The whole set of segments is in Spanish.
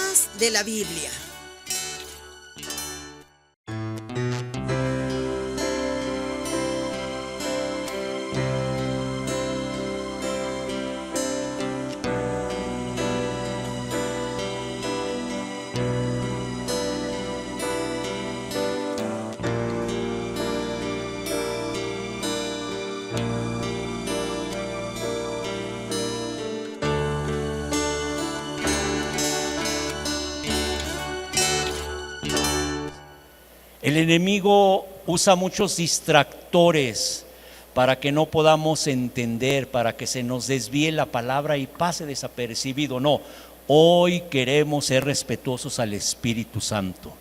Enigmas de la Biblia. El enemigo usa muchos distractores para que no podamos entender, para que se nos desvíe la palabra y pase desapercibido. No, hoy queremos ser respetuosos al Espíritu Santo.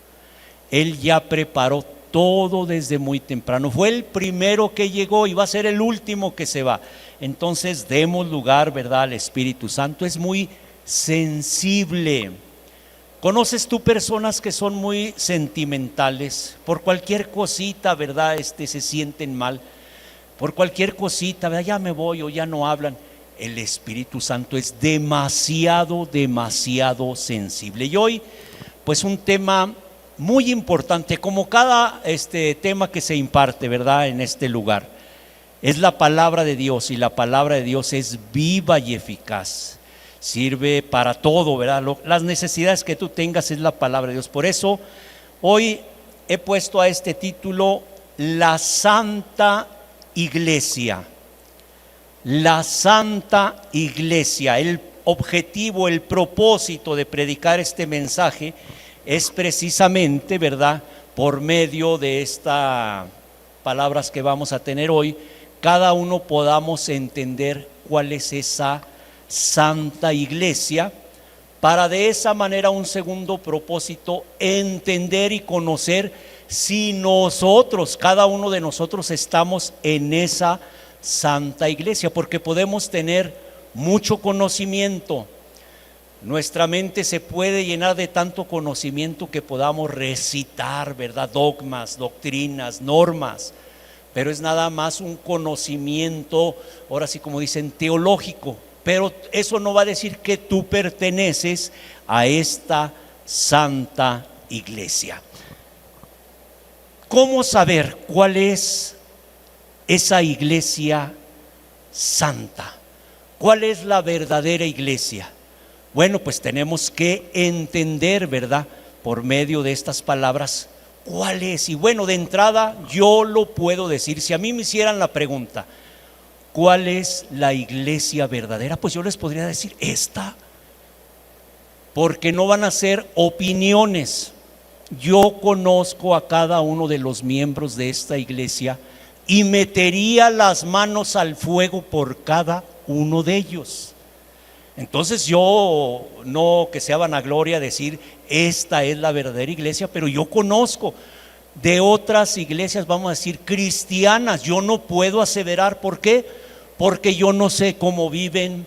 Él ya preparó todo desde muy temprano. Fue el primero que llegó y va a ser el último que se va. Entonces demos lugar, ¿verdad?, al Espíritu Santo. Es muy sensible. ¿Conoces tú personas que son muy sentimentales? Por cualquier cosita, ¿verdad? Se sienten mal. Por cualquier cosita, ¿verdad? Ya me voy o ya no hablan. El Espíritu Santo es demasiado sensible. Y hoy, pues un tema muy importante, como cada tema que se imparte, ¿verdad?, en este lugar, es la palabra de Dios, y la palabra de Dios es viva y eficaz. Sirve para todo, ¿verdad? Las necesidades que tú tengas es la palabra de Dios. Por eso hoy he puesto a este título La Santa Iglesia. La Santa Iglesia. El objetivo, el propósito de predicar este mensaje es precisamente, ¿verdad?, por medio de estas palabras que vamos a tener hoy, cada uno podamos entender cuál es esa Santa Iglesia, para de esa manera, un segundo propósito, entender y conocer si nosotros, cada uno de nosotros, estamos en esa Santa Iglesia, porque podemos tener mucho conocimiento. Nuestra mente se puede llenar de tanto conocimiento que podamos recitar, ¿verdad?, dogmas, doctrinas, normas, pero es nada más un conocimiento, ahora sí, como dicen, teológico. Pero eso no va a decir que tú perteneces a esta Santa Iglesia. ¿Cómo saber cuál es esa iglesia santa? ¿Cuál es la verdadera iglesia? Bueno, pues tenemos que entender, ¿verdad?, por medio de estas palabras, cuál es. Y bueno, de entrada yo lo puedo decir. Si a mí me hicieran la pregunta, ¿cuál es la iglesia verdadera?, pues yo les podría decir esta, porque no van a ser opiniones. Yo conozco a cada uno de los miembros de esta iglesia y metería las manos al fuego por cada uno de ellos. Entonces yo, no que sea vanagloria decir esta es la verdadera iglesia, pero yo conozco de otras iglesias, vamos a decir cristianas. Yo no puedo aseverar. ¿Por qué? Porque yo no sé cómo viven,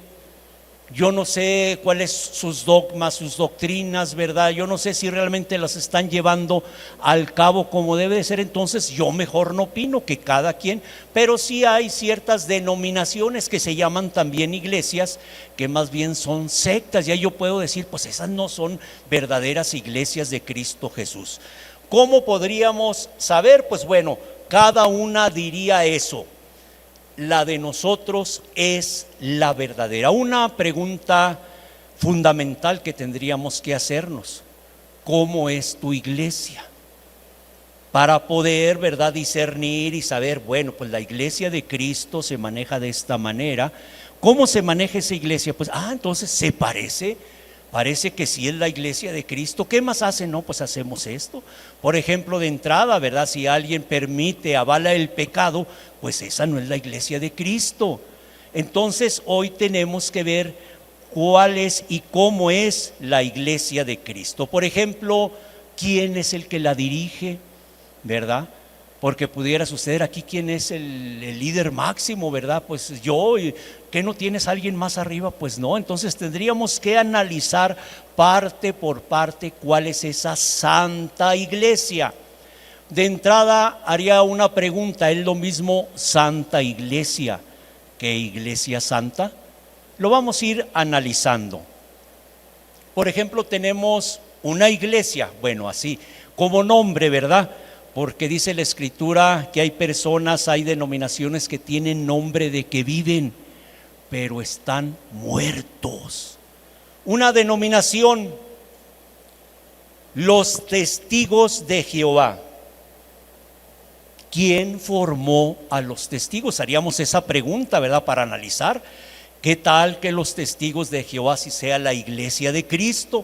yo no sé cuáles sus dogmas, sus doctrinas, ¿verdad? Yo no sé si realmente las están llevando al cabo como debe de ser. Entonces yo mejor no opino, que cada quien. Pero sí hay ciertas denominaciones que se llaman también iglesias, que más bien son sectas. Ya yo puedo decir, pues esas no son verdaderas iglesias de Cristo Jesús. ¿Cómo podríamos saber? Pues bueno, cada una diría eso. La de nosotros es la verdadera. Una pregunta fundamental que tendríamos que hacernos: ¿cómo es tu iglesia? Para poder, ¿verdad?, discernir y saber, bueno, pues la iglesia de Cristo se maneja de esta manera. ¿Cómo se maneja esa iglesia? Pues, entonces se parece que sí es la iglesia de Cristo. ¿Qué más hacen? No, pues hacemos esto. Por ejemplo, de entrada, ¿verdad?, si alguien permite, avala el pecado, pues esa no es la iglesia de Cristo. Entonces hoy tenemos que ver cuál es y cómo es la iglesia de Cristo. Por ejemplo, ¿quién es el que la dirige? ¿Verdad? Porque pudiera suceder aquí, ¿quién es el líder máximo? ¿Verdad? Pues yo. ¿Qué, no tienes a alguien más arriba? Pues no. Entonces tendríamos que analizar parte por parte cuál es esa santa iglesia. De entrada haría una pregunta: ¿es lo mismo santa iglesia que iglesia santa? Lo vamos a ir analizando. Por ejemplo, tenemos una iglesia, bueno, así como nombre, ¿verdad? Porque dice la Escritura que hay personas, hay denominaciones que tienen nombre de que viven, pero están muertos. Una denominación, los Testigos de Jehová. ¿Quién formó a los testigos? Haríamos esa pregunta, ¿verdad? Para analizar. ¿Qué tal que los Testigos de Jehová si sea la iglesia de Cristo?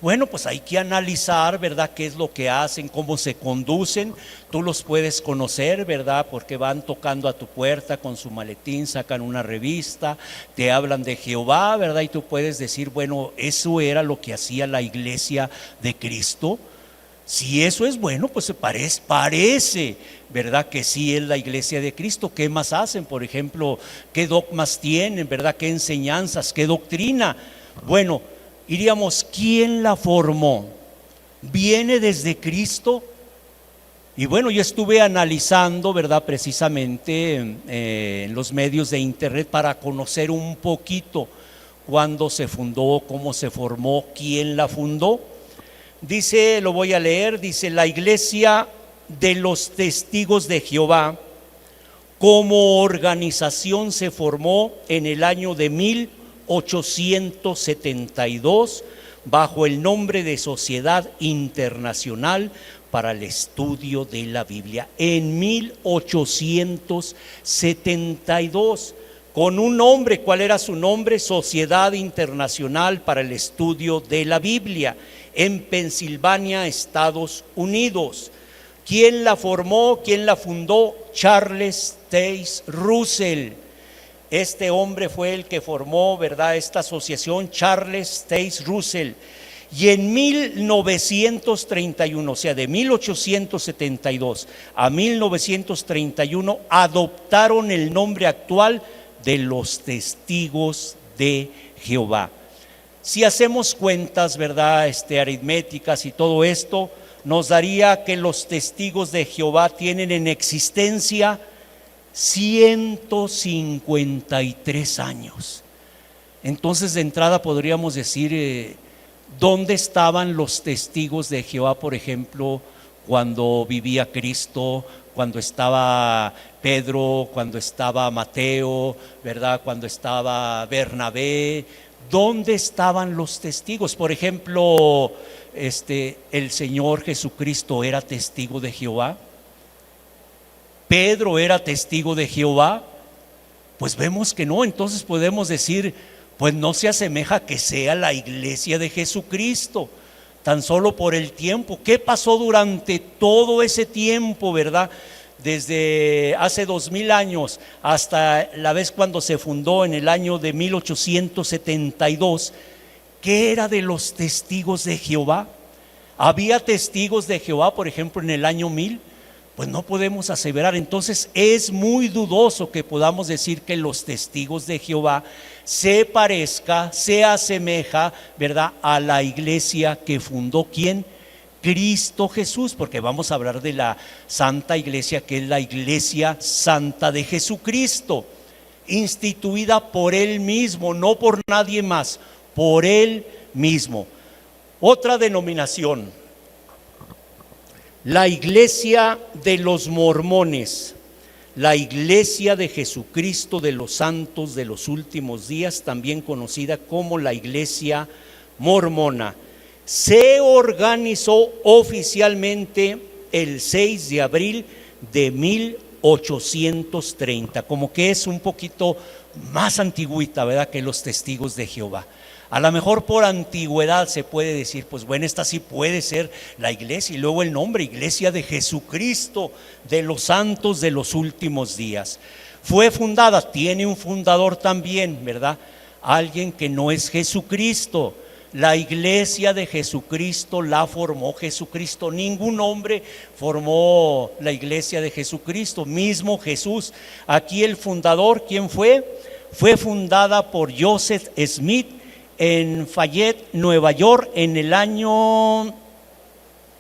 Bueno, pues hay que analizar, ¿verdad? ¿Qué es lo que hacen? ¿Cómo se conducen? Tú los puedes conocer, ¿verdad? Porque van tocando a tu puerta con su maletín, sacan una revista, te hablan de Jehová, ¿verdad? Y tú puedes decir, bueno, eso era lo que hacía la iglesia de Cristo. Si eso es bueno, pues se parece, ¿verdad? Que sí es la iglesia de Cristo. ¿Qué más hacen? Por ejemplo, ¿qué dogmas tienen, verdad? ¿Qué enseñanzas? ¿Qué doctrina? Bueno, diríamos, ¿quién la formó? ¿Viene desde Cristo? Y bueno, yo estuve analizando, ¿verdad? Precisamente en los medios de internet para conocer un poquito cuándo se fundó, cómo se formó, quién la fundó. Dice, lo voy a leer, dice: la iglesia de los Testigos de Jehová como organización se formó en el año de 1872 bajo el nombre de Sociedad Internacional para el Estudio de la Biblia. En 1872, con un nombre. ¿Cuál era su nombre? Sociedad Internacional para el Estudio de la Biblia, en Pensilvania, Estados Unidos. ¿Quién la formó? ¿Quién la fundó? Charles Taze Russell. Este hombre fue el que formó, ¿verdad?, esta asociación, Charles Taze Russell. Y en 1931, o sea, de 1872 a 1931, adoptaron el nombre actual de los Testigos de Jehová. Si hacemos cuentas, ¿verdad?, aritméticas y todo esto, nos daría que los Testigos de Jehová tienen en existencia 153 años. Entonces, de entrada podríamos decir, ¿dónde estaban los Testigos de Jehová, por ejemplo, cuando vivía Cristo, cuando estaba Pedro, cuando estaba Mateo, ¿verdad?, cuando estaba Bernabé? ¿Dónde estaban los testigos? Por ejemplo, el Señor Jesucristo era testigo de Jehová. Pedro era testigo de Jehová. Pues vemos que no. Entonces podemos decir, pues no se asemeja que sea la iglesia de Jesucristo, tan solo por el tiempo. ¿Qué pasó durante todo ese tiempo, verdad? Desde hace 2000 años hasta la vez cuando se fundó en el año de 1872. ¿Qué era de los testigos de Jehová? ¿Había testigos de Jehová, por ejemplo, en el año 1000? Pues no podemos aseverar. Entonces es muy dudoso que podamos decir que los testigos de Jehová se parezca, se asemeja, ¿verdad?, a la iglesia que fundó ¿quién? Cristo Jesús, porque vamos a hablar de la Santa Iglesia, que es la Iglesia Santa de Jesucristo, instituida por Él mismo, no por nadie más, por Él mismo. Otra denominación, la Iglesia de los Mormones, la Iglesia de Jesucristo de los Santos de los Últimos Días, también conocida como la Iglesia Mormona. Se organizó oficialmente el 6 de abril de 1830, como que es un poquito más antigüita, ¿verdad?, que los Testigos de Jehová. A lo mejor por antigüedad se puede decir, pues bueno, esta sí puede ser la iglesia. Y luego el nombre, Iglesia de Jesucristo de los Santos de los Últimos Días. Fue fundada, tiene un fundador también, ¿verdad?, alguien que no es Jesucristo. La iglesia de Jesucristo la formó Jesucristo. Ningún hombre formó la iglesia de Jesucristo, mismo Jesús. Aquí el fundador, ¿quién fue? Fue fundada por Joseph Smith en Fayette, Nueva York, en el año,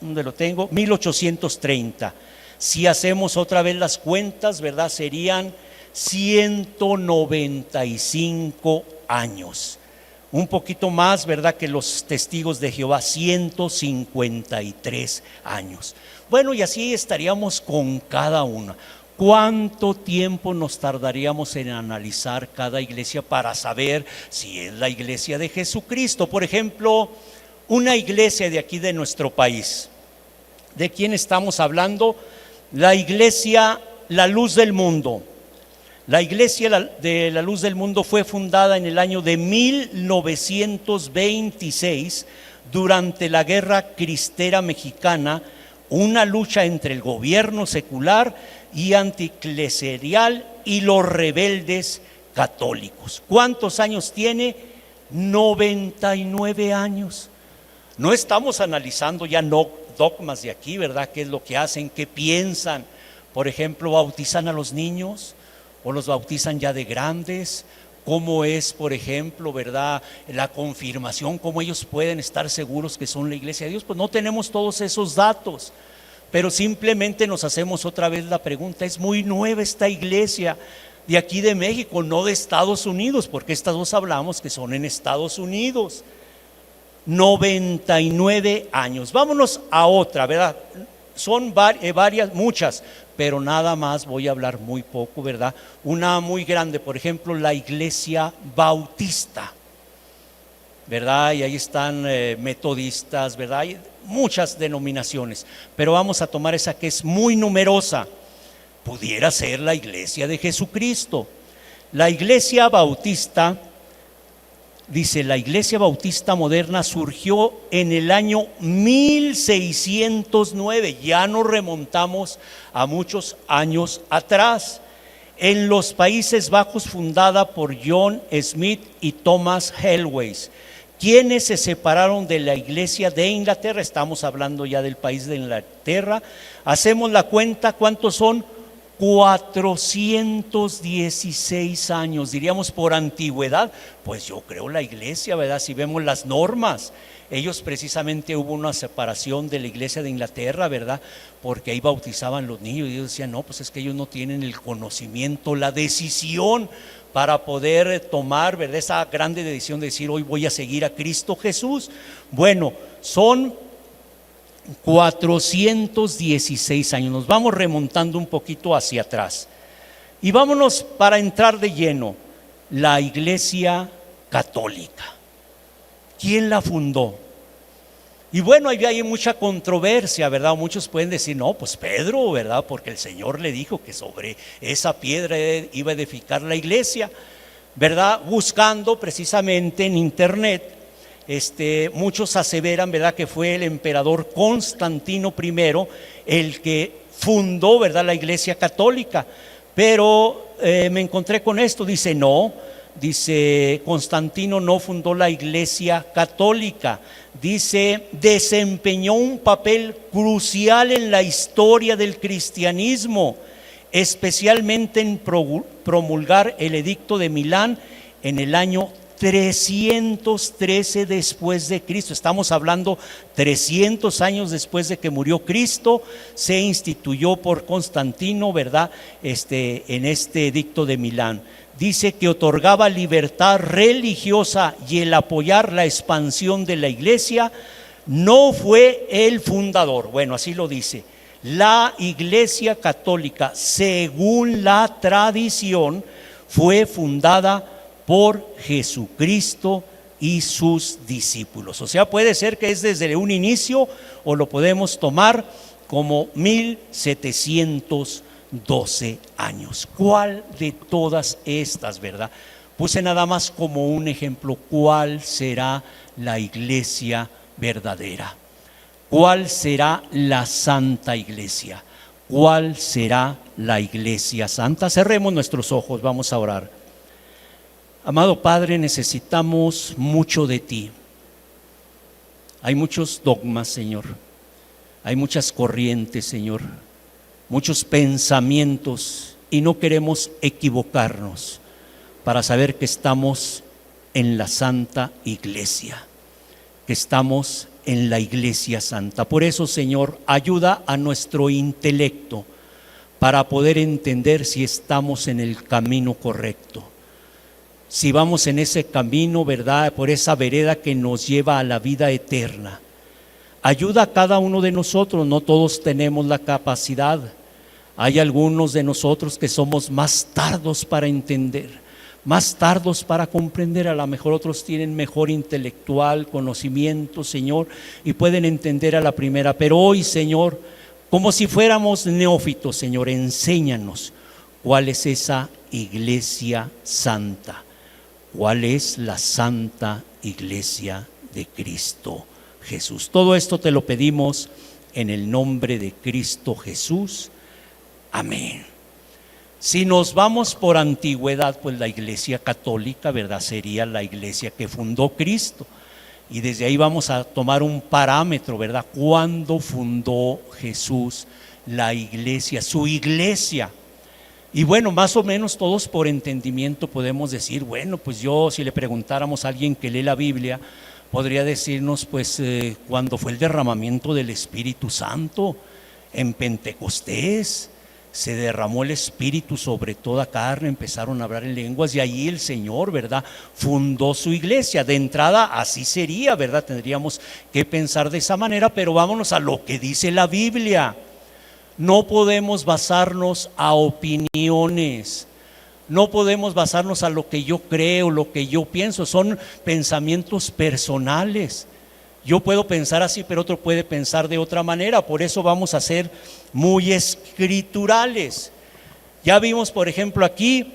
¿dónde lo tengo?, 1830. Si hacemos otra vez las cuentas, ¿verdad?, serían 195 años. un poquito más, ¿verdad?, que los testigos de Jehová, 153 años. Bueno, y así estaríamos con cada una. ¿Cuánto tiempo nos tardaríamos en analizar cada iglesia para saber si es la iglesia de Jesucristo? Por ejemplo, una iglesia de aquí de nuestro país. ¿De quién estamos hablando? La iglesia La Luz del Mundo. La iglesia de la Luz del Mundo fue fundada en el año de 1926 durante la Guerra Cristera Mexicana, una lucha entre el gobierno secular y anticlerical y los rebeldes católicos. ¿Cuántos años tiene? 99 años. No estamos analizando ya dogmas de aquí, ¿verdad? ¿Qué es lo que hacen? ¿Qué piensan? Por ejemplo, ¿bautizan a los niños o los bautizan ya de grandes? ¿Cómo es, por ejemplo, verdad, la confirmación? ¿Cómo ellos pueden estar seguros que son la iglesia de Dios? Pues no tenemos todos esos datos, pero simplemente nos hacemos otra vez la pregunta. Es muy nueva esta iglesia de aquí de México, no de Estados Unidos, porque estas dos hablamos que son en Estados Unidos. 99 años. Vámonos a otra, ¿verdad? Son varias, muchas, pero nada más voy a hablar muy poco, ¿verdad? Una muy grande, por ejemplo, la iglesia bautista, ¿verdad? Y ahí están metodistas, ¿verdad? Hay muchas denominaciones, pero vamos a tomar esa que es muy numerosa. Pudiera ser la iglesia de Jesucristo. La iglesia bautista, dice, la iglesia bautista moderna surgió en el año 1609, ya nos remontamos a muchos años atrás, en los Países Bajos, fundada por John Smith y Thomas Helwys, quienes se separaron de la iglesia de Inglaterra. Estamos hablando ya del país de Inglaterra. Hacemos la cuenta, ¿cuántos son? 416 años, diríamos por antigüedad. Pues yo creo la iglesia, ¿verdad? Si vemos las normas, ellos precisamente hubo una separación de la iglesia de Inglaterra, ¿verdad? Porque ahí bautizaban los niños y ellos decían, no, pues es que ellos no tienen el conocimiento, la decisión para poder tomar, ¿verdad?, esa grande decisión de decir, hoy voy a seguir a Cristo Jesús. Bueno, son 416 años. Nos vamos remontando un poquito hacia atrás y vámonos para entrar de lleno. La iglesia católica, ¿quién la fundó? Y bueno, ahí hay mucha controversia, ¿verdad? Muchos pueden decir, no, pues Pedro, ¿verdad? Porque el Señor le dijo que sobre esa piedra iba a edificar la iglesia, ¿verdad? Buscando precisamente en internet, muchos aseveran, ¿verdad?, que fue el emperador Constantino I el que fundó, ¿verdad?, la iglesia católica. Pero me encontré con esto, dice no, dice Constantino no fundó la iglesia católica, dice desempeñó un papel crucial en la historia del cristianismo, especialmente en promulgar el edicto de Milán en el año 313 después de Cristo. Estamos hablando 300 años después de que murió Cristo, se instituyó por Constantino, ¿verdad?, en este edicto de Milán. Dice que otorgaba libertad religiosa y el apoyar la expansión de la iglesia. No fue el fundador, bueno, así lo dice. La iglesia católica, según la tradición, fue fundada por Jesucristo y sus discípulos. O sea, puede ser que es desde un inicio o lo podemos tomar como 1712 años. ¿Cuál de todas estas, verdad? Puse nada más como un ejemplo, ¿cuál será la iglesia verdadera? ¿Cuál será la santa iglesia? ¿Cuál será la iglesia santa? Cerremos nuestros ojos, vamos a orar. Amado Padre, necesitamos mucho de ti. Hay muchos dogmas, Señor. Hay muchas corrientes, Señor. Muchos pensamientos y no queremos equivocarnos para saber que estamos en la santa iglesia, que estamos en la iglesia santa. Por eso, Señor, ayuda a nuestro intelecto para poder entender si estamos en el camino correcto. si vamos en ese camino, ¿verdad?, por esa vereda que nos lleva a la vida eterna. Ayuda a cada uno de nosotros, no todos tenemos la capacidad. Hay algunos de nosotros que somos más tardos para entender, más tardos para comprender. A lo mejor otros tienen mejor intelectual conocimiento, Señor, y pueden entender a la primera. Pero hoy, Señor, como si fuéramos neófitos, Señor, enséñanos cuál es esa iglesia santa, cuál es la santa iglesia de Cristo Jesús. Todo esto te lo pedimos en el nombre de Cristo Jesús. Amén. Si nos vamos por antigüedad, pues la iglesia católica, ¿verdad?, sería la iglesia que fundó Cristo. Y desde ahí vamos a tomar un parámetro, ¿verdad? ¿Cuándo fundó Jesús la iglesia, su iglesia? Y bueno, más o menos todos por entendimiento podemos decir, bueno, pues yo, si le preguntáramos a alguien que lee la Biblia, podría decirnos, pues, cuando fue el derramamiento del Espíritu Santo en Pentecostés. Se derramó el Espíritu sobre toda carne, empezaron a hablar en lenguas, y allí el Señor, ¿verdad?, fundó su iglesia. De entrada así sería, ¿verdad? Tendríamos que pensar de esa manera, pero vámonos a lo que dice la Biblia. No podemos basarnos a opiniones, no podemos basarnos a lo que yo creo, lo que yo pienso. Son pensamientos personales. Yo puedo pensar así, pero otro puede pensar de otra manera. Por eso vamos a ser muy escriturales. Ya vimos, por ejemplo, aquí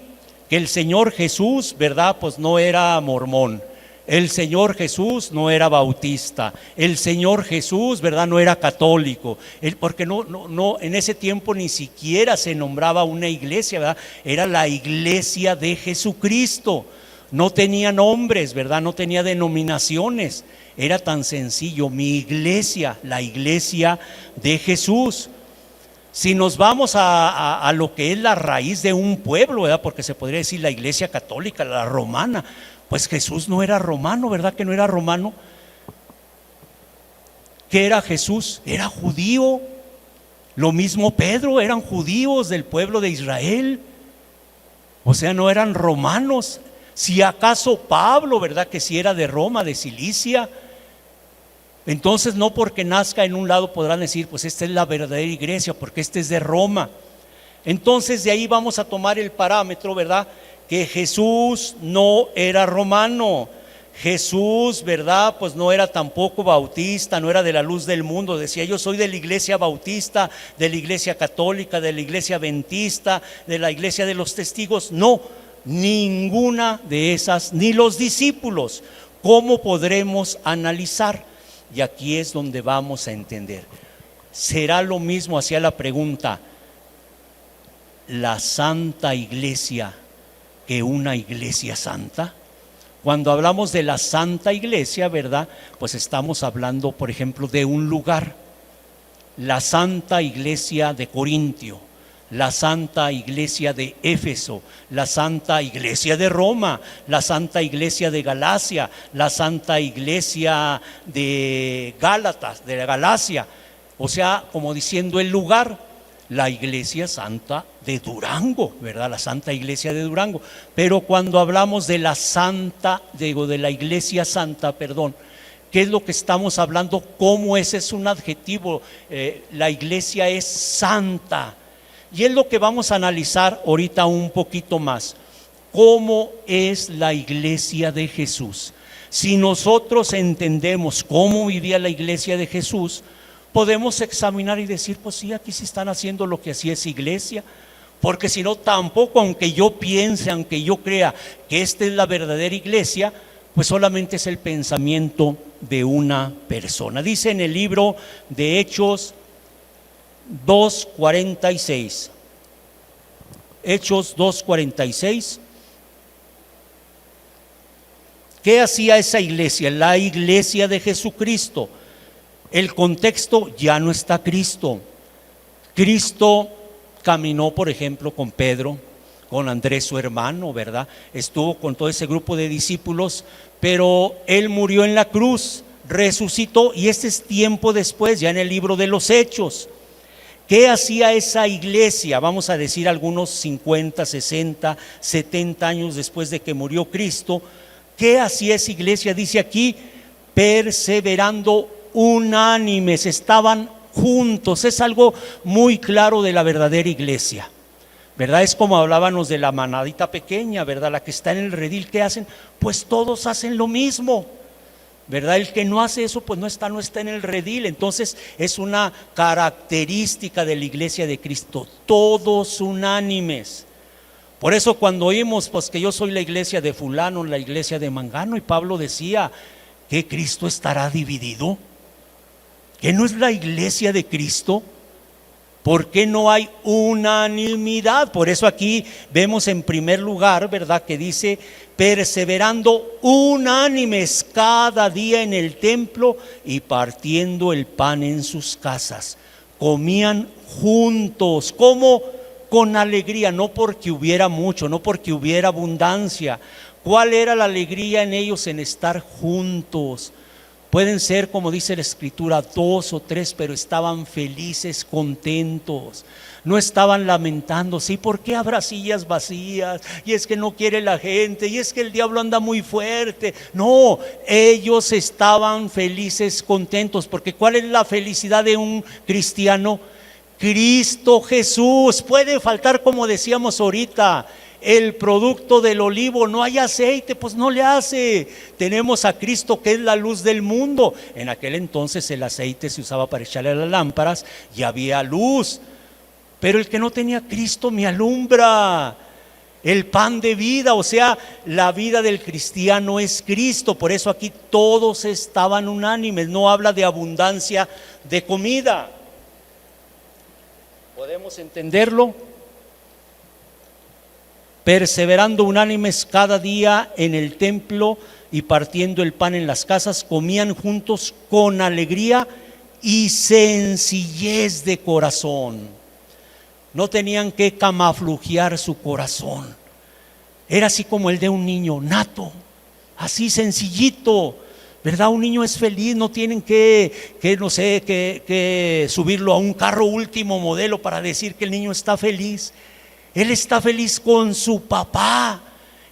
que el Señor Jesús, ¿verdad?, pues no era mormón. El Señor Jesús no era bautista. El Señor Jesús, ¿verdad?, no era católico. Porque no, en ese tiempo ni siquiera se nombraba una iglesia, ¿verdad? Era la iglesia de Jesucristo. No tenía nombres, ¿verdad?, no tenía denominaciones. Era tan sencillo: mi iglesia, la iglesia de Jesús. Si nos vamos a lo que es la raíz de un pueblo, ¿verdad?, porque se podría decir la iglesia católica, la romana, pues Jesús no era romano, ¿verdad que no era romano? ¿Qué era Jesús? Era judío. Lo mismo Pedro, eran judíos del pueblo de Israel. O sea, no eran romanos. Si acaso Pablo, ¿verdad?, que si era de Roma, de Cilicia. Entonces no porque nazca en un lado podrán decir, pues esta es la verdadera iglesia, porque este es de Roma. Entonces de ahí vamos a tomar el parámetro, ¿verdad?, que Jesús no era romano. Jesús, ¿verdad?, pues no era tampoco bautista, no era de la luz del mundo. Decía, yo soy de la iglesia bautista, de la iglesia católica, de la iglesia adventista, de la iglesia de los testigos. No, ninguna de esas, ni los discípulos. ¿Cómo podremos analizar? Y aquí es donde vamos a entender. ¿Será lo mismo, hacia la pregunta, la Santa Iglesia que una iglesia santa? Cuando hablamos de la Santa Iglesia, ¿verdad?, pues estamos hablando, por ejemplo, de un lugar. La Santa Iglesia de Corintio, la Santa Iglesia de Éfeso, la Santa Iglesia de Roma, la Santa Iglesia de Galacia, la Santa Iglesia de Gálatas, de Galacia. O sea, como diciendo el lugar. La Iglesia Santa de Durango, ¿verdad?, la Santa Iglesia de Durango. Pero cuando hablamos de la Santa, digo, de la Iglesia Santa, perdón, ¿qué es lo que estamos hablando? ¿Cómo ese es un adjetivo? La iglesia es santa. Y es lo que vamos a analizar ahorita un poquito más. ¿Cómo es la iglesia de Jesús? Si nosotros entendemos cómo vivía la iglesia de Jesús, podemos examinar y decir, pues sí, aquí sí están haciendo lo que hacía esa iglesia. Porque si no, tampoco, aunque yo piense, aunque yo crea que esta es la verdadera iglesia, pues solamente es el pensamiento de una persona. Dice en el libro de Hechos 2:46. Hechos 2:46. ¿Qué hacía esa iglesia? La iglesia de Jesucristo. El contexto, ya no está Cristo. Cristo caminó, por ejemplo, con Pedro, con Andrés su hermano, ¿verdad? Estuvo con todo ese grupo de discípulos, pero Él murió en la cruz, resucitó, y este es tiempo después, ya en el libro de los Hechos. ¿Qué hacía esa iglesia? Vamos a decir algunos 50, 60, 70 años después de que murió Cristo. ¿Qué hacía esa iglesia? Dice aquí, perseverando unánimes, estaban juntos. Es algo muy claro de la verdadera iglesia, ¿verdad? Es como hablábamos de la manadita pequeña, ¿verdad? La que está en el redil, ¿qué hacen? Pues todos hacen lo mismo, ¿verdad? El que no hace eso pues no está en el redil. Entonces es una característica de la iglesia de Cristo, todos unánimes. Por eso cuando oímos pues que yo soy la iglesia de fulano, la iglesia de mangano, y Pablo decía que Cristo estará dividido, que no es la iglesia de Cristo. ¿Por qué no hay unanimidad? Por eso aquí vemos en primer lugar, ¿verdad?, que dice perseverando unánimes cada día en el templo y partiendo el pan en sus casas. Comían juntos, ¿cómo? Con alegría, no porque hubiera mucho, no porque hubiera abundancia. ¿Cuál era la alegría en ellos? En estar juntos. Pueden ser, como dice la Escritura, 2 o 3, pero estaban felices, contentos. No estaban lamentando, ¿sí? ¿Por qué habrá sillas vacías? Y es que no quiere la gente, y es que el diablo anda muy fuerte. No, ellos estaban felices, contentos, porque ¿cuál es la felicidad de un cristiano? Cristo Jesús. Puede faltar, como decíamos ahorita, el producto del olivo, no hay aceite, pues no le hace. Tenemos a Cristo, que es la luz del mundo. En aquel entonces el aceite se usaba para echarle a las lámparas y había luz, pero el que no tenía Cristo me alumbra. El pan de vida, o sea, la vida del cristiano es Cristo. Por eso aquí todos estaban unánimes. No habla de abundancia de comida. ¿Podemos entenderlo? Perseverando unánimes cada día en el templo y partiendo el pan en las casas, comían juntos con alegría y sencillez de corazón. No tenían que camuflajear su corazón. Era así como el de un niño nato, así sencillito, ¿verdad? Un niño es feliz, no tienen que subirlo a un carro último modelo para decir que el niño está feliz. Él está feliz con su papá,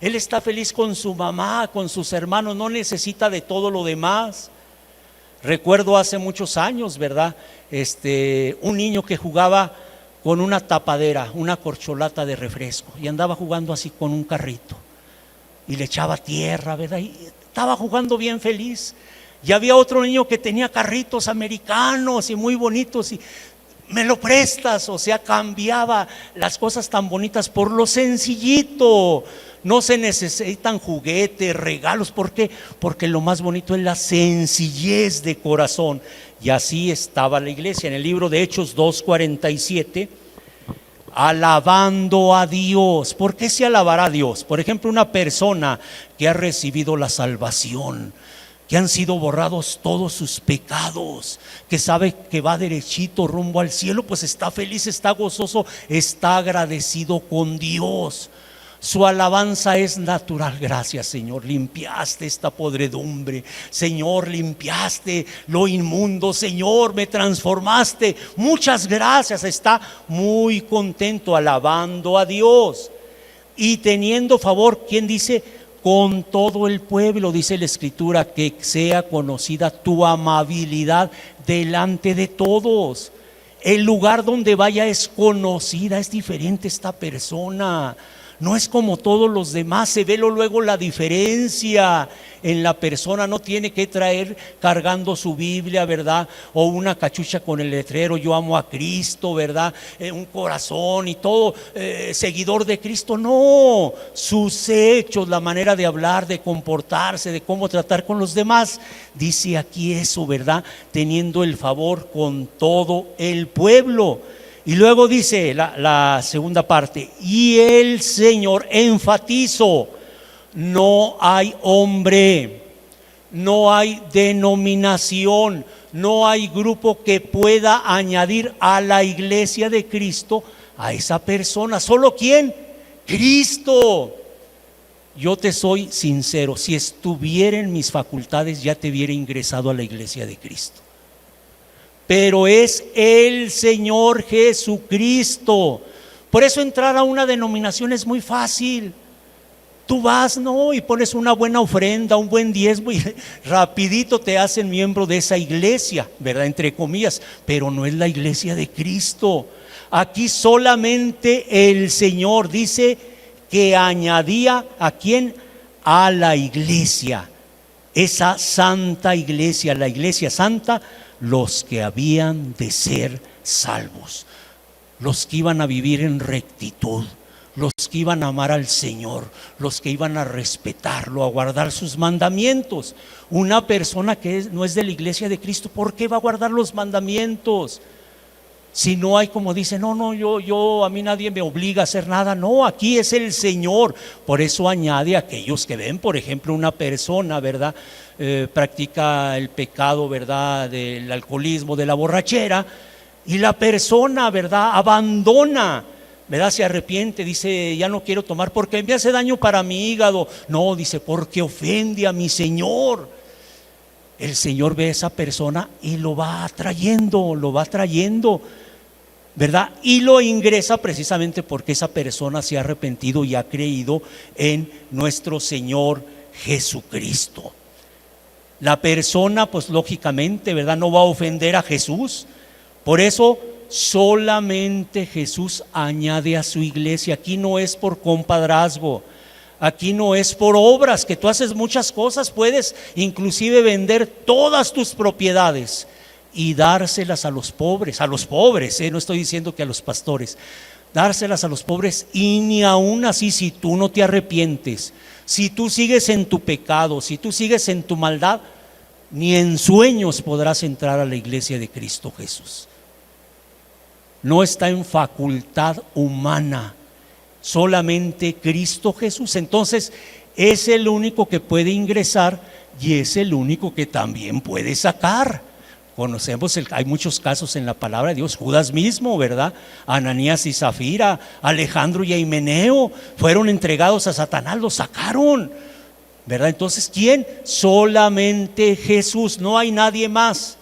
él está feliz con su mamá, con sus hermanos, no necesita de todo lo demás. Recuerdo hace muchos años, ¿verdad? Un niño que jugaba con una tapadera, una corcholata de refresco, y andaba jugando así con un carrito, y le echaba tierra, ¿verdad? Y estaba jugando bien feliz. Y había otro niño que tenía carritos americanos y muy bonitos, y me lo prestas, o sea, cambiaba las cosas tan bonitas por lo sencillito. No se necesitan juguetes, regalos. ¿Por qué? Porque lo más bonito es la sencillez de corazón. Y así estaba la iglesia. En el libro de Hechos 2:47, alabando a Dios. ¿Por qué se alabará a Dios? Por ejemplo, una persona que ha recibido la salvación, que han sido borrados todos sus pecados, que sabe que va derechito rumbo al cielo, pues está feliz, está gozoso, está agradecido con Dios. Su alabanza es natural. Gracias, Señor, limpiaste esta podredumbre. Señor, limpiaste lo inmundo. Señor, me transformaste. Muchas gracias. Está muy contento alabando a Dios y teniendo favor. ¿Quién dice? Con todo el pueblo, dice la Escritura, que sea conocida tu amabilidad delante de todos. El lugar donde vaya es conocida, es diferente esta persona. No es como todos los demás, se ve luego la diferencia en la persona. No tiene que traer cargando su Biblia, ¿verdad? O una cachucha con el letrero, yo amo a Cristo, ¿verdad? Un corazón y todo, seguidor de Cristo. No, sus hechos, la manera de hablar, de comportarse, de cómo tratar con los demás. Dice aquí eso, ¿verdad? Teniendo el favor con todo el pueblo. Y luego dice la segunda parte, y el Señor, enfatizo, no hay hombre, no hay denominación, no hay grupo que pueda añadir a la iglesia de Cristo a esa persona. ¿Solo quién? Cristo. Yo te soy sincero, si estuviera en mis facultades ya te hubiera ingresado a la iglesia de Cristo. pero es el Señor Jesucristo. Por eso entrar a una denominación es muy fácil. Tú vas, ¿no? Y pones una buena ofrenda, un buen diezmo y rapidito te hacen miembro de esa iglesia, ¿verdad? Entre comillas, pero no es la iglesia de Cristo. Aquí solamente el Señor dice que añadía ¿a quién? A la iglesia, esa santa iglesia, la iglesia santa, los que habían de ser salvos, los que iban a vivir en rectitud, los que iban a amar al Señor, los que iban a respetarlo, a guardar sus mandamientos. Una persona que no es de la iglesia de Cristo, ¿por qué va a guardar los mandamientos? Si no hay, como dice, no, yo a mí nadie me obliga a hacer nada. No, aquí es el Señor. Por eso añade a aquellos que ven, por ejemplo, una persona, ¿verdad? Practica el pecado, ¿verdad? Del alcoholismo, de la borrachera, y la persona, ¿verdad? Abandona, ¿verdad? Se arrepiente, dice, ya no quiero tomar porque me hace daño para mi hígado. No, dice, porque ofende a mi Señor. El Señor ve a esa persona y lo va atrayendo, ¿verdad? Y lo ingresa precisamente porque esa persona se ha arrepentido y ha creído en nuestro Señor Jesucristo. La persona, pues lógicamente, ¿verdad? No va a ofender a Jesús. Por eso solamente Jesús añade a su iglesia. Aquí no es por compadrazgo, aquí no es por obras, que tú haces muchas cosas, puedes inclusive vender todas tus propiedades y dárselas a los pobres, no estoy diciendo que a los pastores, dárselas a los pobres, y ni aún así, si tú no te arrepientes, si tú sigues en tu pecado, si tú sigues en tu maldad, ni en sueños podrás entrar a la iglesia de Cristo Jesús. No está en facultad humana, solamente Cristo Jesús. Entonces es el único que puede ingresar y es el único que también puede sacar. Conocemos, hay muchos casos en la palabra de Dios. Judas mismo, ¿verdad? Ananías y Zafira, Alejandro y Himeneo fueron entregados a Satanás, los sacaron, ¿verdad? Entonces, ¿quién? Solamente Jesús, no hay nadie más.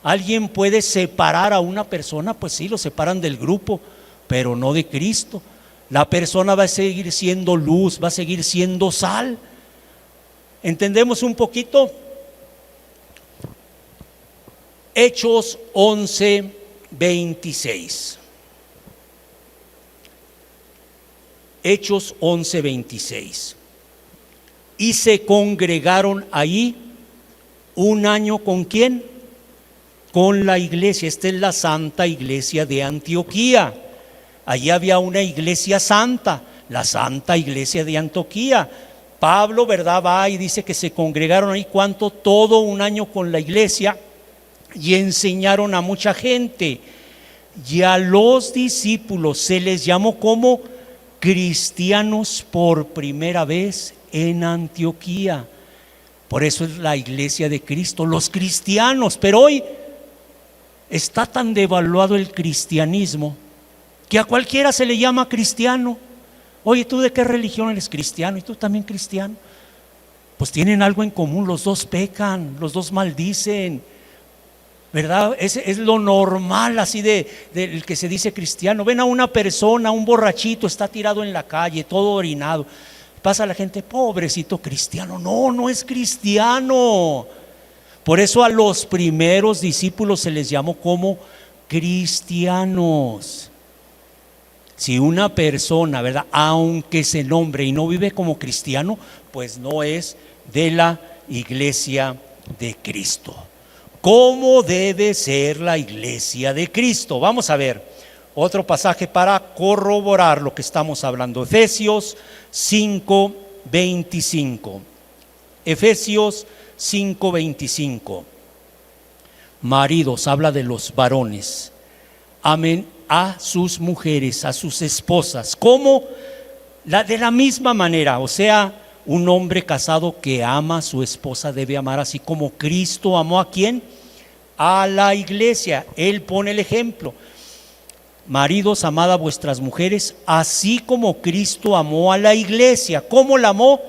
¿Alguien puede separar a una persona? Pues sí, lo separan del grupo, pero no de Cristo. La persona va a seguir siendo luz, va a seguir siendo sal. ¿Entendemos un poquito? Hechos 11:26. Hechos 11:26. Y se congregaron ahí un año, ¿con quién? Con la iglesia. Esta es la Santa Iglesia de Antioquía. Allí había una iglesia santa, la Santa Iglesia de Antioquía. Pablo, ¿verdad? Va y dice que se congregaron ahí, ¿cuánto? Todo un año con la iglesia, y enseñaron a mucha gente. Y a los discípulos se les llamó como cristianos por primera vez en Antioquía. Por eso es la iglesia de Cristo, los cristianos. Pero hoy está tan devaluado el cristianismo que a cualquiera se le llama cristiano. Oye, ¿tú de qué religión eres? Cristiano. ¿Y tú también cristiano? Pues tienen algo en común, los dos pecan, los dos maldicen, ¿verdad? Es lo normal así del que se dice cristiano. Ven a una persona, un borrachito, está tirado en la calle, todo orinado. Pasa la gente, pobrecito cristiano. No, no es cristiano. Por eso a los primeros discípulos se les llamó como cristianos. Si una persona, ¿verdad?, aunque se nombre y no vive como cristiano, pues no es de la iglesia de Cristo. ¿Cómo debe ser la iglesia de Cristo? Vamos a ver otro pasaje para corroborar lo que estamos hablando. Efesios 5:25. Efesios 5:25. Maridos, habla de los varones. Amen a sus mujeres, a sus esposas, como de la misma manera. O sea, un hombre casado que ama a su esposa debe amar así como Cristo amó ¿a quién? A la iglesia. Él pone el ejemplo. Maridos, amad a vuestras mujeres, así como Cristo amó a la iglesia. ¿Cómo la amó?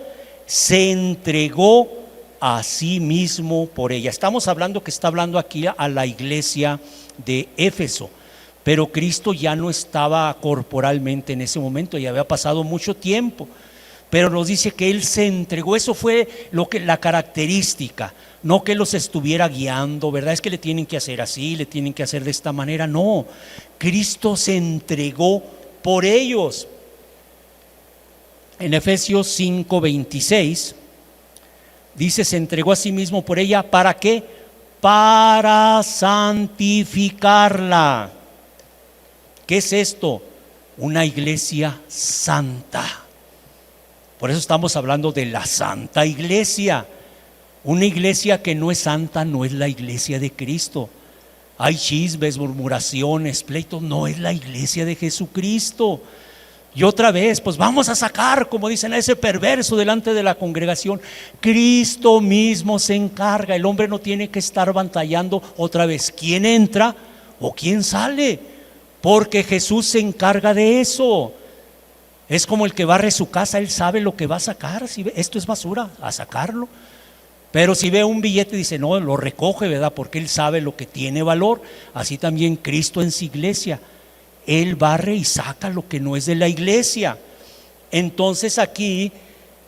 Se entregó a sí mismo por ella. Estamos hablando que está hablando aquí a la iglesia de Éfeso, pero Cristo ya no estaba corporalmente en ese momento, ya había pasado mucho tiempo, pero nos dice que Él se entregó. Eso fue la característica, no que los estuviera guiando, ¿verdad? Es que le tienen que hacer así, le tienen que hacer de esta manera. No, Cristo se entregó por ellos. En Efesios 5:26 dice: se entregó a sí mismo por ella. ¿Para qué? Para santificarla. ¿Qué es esto? Una iglesia santa. Por eso estamos hablando de la santa iglesia. Una iglesia que no es santa no es la iglesia de Cristo. Hay chismes, murmuraciones, pleitos. No es la iglesia de Jesucristo. Y otra vez, pues vamos a sacar, como dicen, a ese perverso delante de la congregación. Cristo mismo se encarga. El hombre no tiene que estar batallando otra vez quién entra o quién sale, porque Jesús se encarga de eso. Es como el que barre su casa, él sabe lo que va a sacar. Si ve, esto es basura, a sacarlo. Pero si ve un billete, dice no, lo recoge, ¿verdad? Porque él sabe lo que tiene valor. Así también Cristo en su iglesia, Él barre y saca lo que no es de la iglesia. Entonces aquí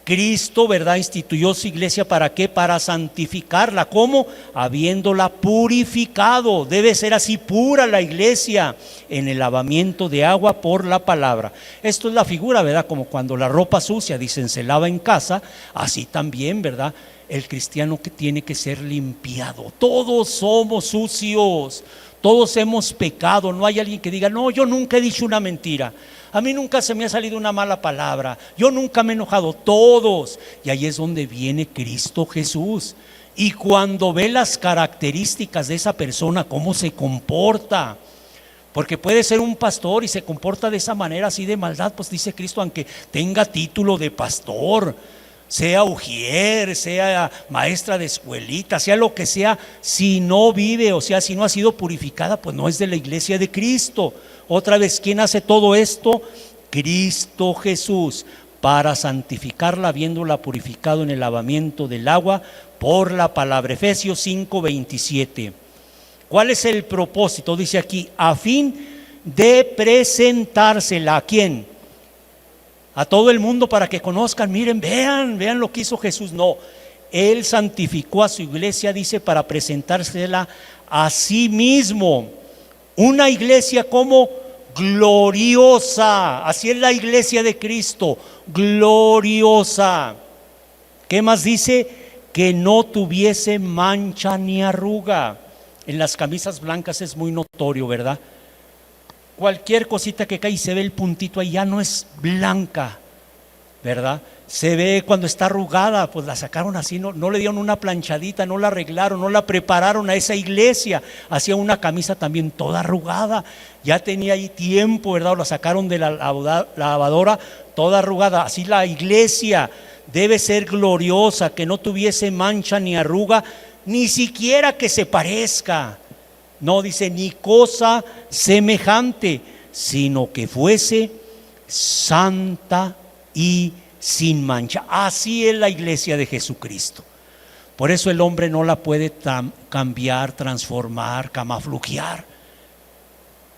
Cristo, ¿verdad?, instituyó su iglesia. ¿Para qué? Para santificarla. ¿Cómo? Habiéndola purificado. Debe ser así pura la iglesia, en el lavamiento de agua por la palabra. Esto es la figura, ¿verdad? Como cuando la ropa sucia, dicen, se lava en casa. Así también, ¿verdad?, el cristiano que tiene que ser limpiado. Todos somos sucios, todos hemos pecado. No hay alguien que diga no, yo nunca he dicho una mentira, a mí nunca se me ha salido una mala palabra, yo nunca me he enojado. Todos. Y ahí es donde viene Cristo Jesús. Y cuando ve las características de esa persona, cómo se comporta, porque puede ser un pastor y se comporta de esa manera, así de maldad, pues dice Cristo, aunque tenga título de pastor, sea ujier, sea maestra de escuelita, sea lo que sea, si no vive, o sea, si no ha sido purificada, pues no es de la iglesia de Cristo. Otra vez, ¿quién hace todo esto? Cristo Jesús, para santificarla, habiéndola purificado en el lavamiento del agua por la palabra. Efesios 5:27. ¿Cuál es el propósito? Dice aquí, a fin de presentársela. ¿A quién? A todo el mundo, para que conozcan, miren, vean lo que hizo Jesús. No, Él santificó a su iglesia, dice, para presentársela a sí mismo. Una iglesia como gloriosa. Así es la iglesia de Cristo, gloriosa. ¿Qué más dice? Que no tuviese mancha ni arruga. En las camisas blancas es muy notorio, ¿verdad? Cualquier cosita que cae y se ve el puntito ahí, ya no es blanca, ¿verdad? Se ve cuando está arrugada, pues la sacaron así, no le dieron una planchadita, no la arreglaron, no la prepararon a esa iglesia. Hacía una camisa también toda arrugada, ya tenía ahí tiempo, ¿verdad? O la sacaron de la lavadora toda arrugada. Así la iglesia debe ser gloriosa, que no tuviese mancha ni arruga, ni siquiera que se parezca. No dice ni cosa semejante, sino que fuese santa y sin mancha. Así es la iglesia de Jesucristo. Por eso el hombre no la puede cambiar, transformar, camuflajear.